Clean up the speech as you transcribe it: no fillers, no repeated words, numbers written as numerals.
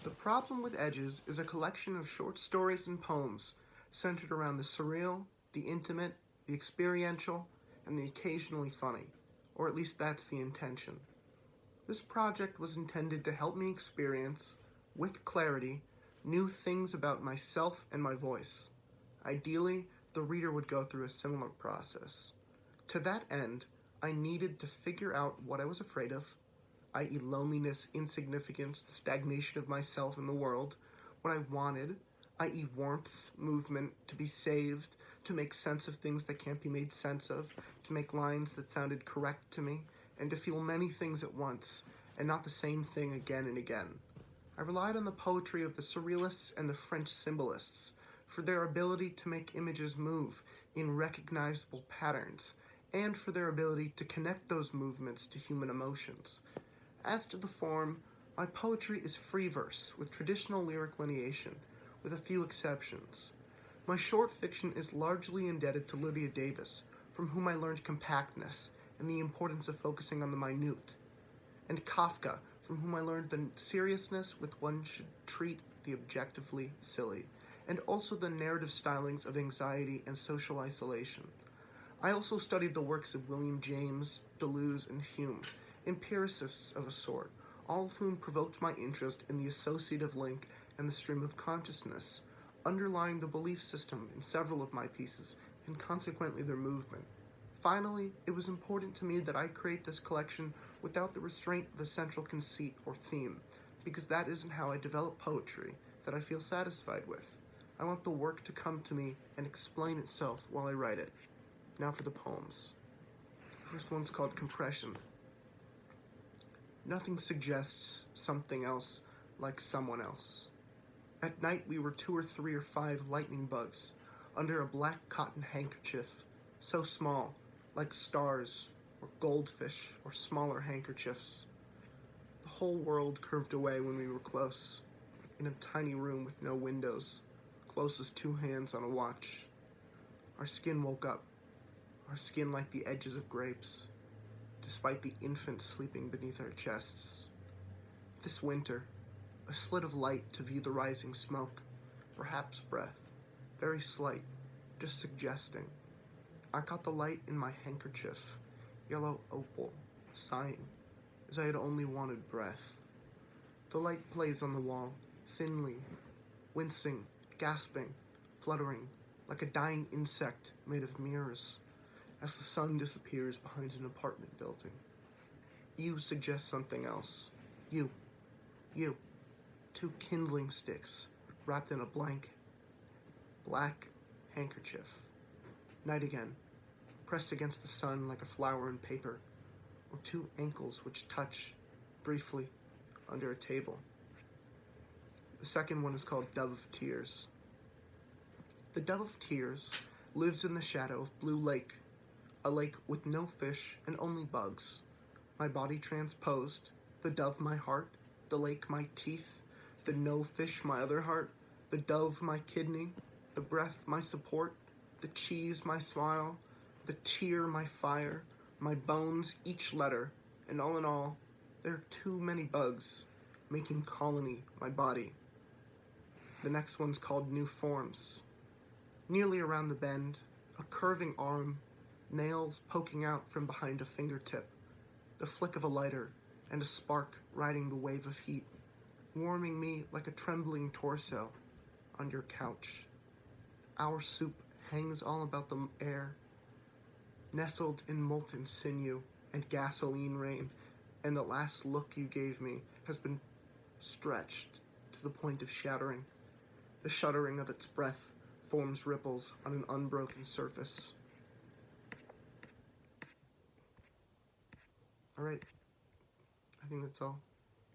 The Problem with Edges is a collection of short stories and poems centered around the surreal, the intimate, the experiential, and the occasionally funny, or at least that's the intention. This project was intended to help me experience, with clarity, new things about myself and my voice. Ideally, the reader would go through a similar process. To that end, I needed to figure out what I was afraid of, i.e. loneliness, insignificance, the stagnation of myself in the world, what I wanted, i.e. warmth, movement, to be saved, to make sense of things that can't be made sense of, to make lines that sounded correct to me, and to feel many things at once, and not the same thing again and again. I relied on the poetry of the Surrealists and the French Symbolists for their ability to make images move in recognizable patterns, and for their ability to connect those movements to human emotions. As to the form, my poetry is free verse with traditional lyric lineation, with a few exceptions. My short fiction is largely indebted to Lydia Davis, from whom I learned compactness and the importance of focusing on the minute, and Kafka, from whom I learned the seriousness with one should treat the objectively silly, and also the narrative stylings of anxiety and social isolation. I also studied the works of William James, Deleuze, and Hume, empiricists of a sort, all of whom provoked my interest in the associative link and the stream of consciousness, underlying the belief system in several of my pieces, and consequently their movement. Finally, it was important to me that I create this collection without the restraint of a central conceit or theme, because that isn't how I develop poetry that I feel satisfied with. I want the work to come to me and explain itself while I write it. Now for the poems. The first one's called Compression. Nothing suggests something else like someone else. At night we were 2 or 3 or 5 lightning bugs under a black cotton handkerchief, so small, like stars or goldfish or smaller handkerchiefs. The whole world curved away when we were close, in a tiny room with no windows, close as 2 hands on a watch. Our skin woke up, our skin like the edges of grapes, despite the infant sleeping beneath our chests. This winter, a slit of light to view the rising smoke, perhaps breath, very slight, just suggesting. I caught the light in my handkerchief, yellow opal, sighing, as I had only wanted breath. The light plays on the wall, thinly, wincing, gasping, fluttering, like a dying insect made of mirrors, as the sun disappears behind an apartment building. You suggest something else. You. 2 kindling sticks wrapped in a blank, black handkerchief. Night again, pressed against the sun like a flower in paper, or 2 ankles which touch, briefly, under a table. The second one is called Dove of Tears. The Dove of Tears lives in the shadow of Blue Lake, a lake with no fish and only bugs. My body transposed, the dove my heart, the lake my teeth, the no fish my other heart, the dove my kidney, the breath my support, the cheese my smile, the tear my fire, my bones each letter, and all in all, there are too many bugs, making colony my body. The next one's called New Forms. Nearly around the bend, a curving arm, nails poking out from behind a fingertip, the flick of a lighter, and a spark riding the wave of heat, warming me like a trembling torso on your couch. Our soup hangs all about the air, nestled in molten sinew and gasoline rain, and the last look you gave me has been stretched to the point of shattering. The shuddering of its breath forms ripples on an unbroken surface. Alright, I think that's all.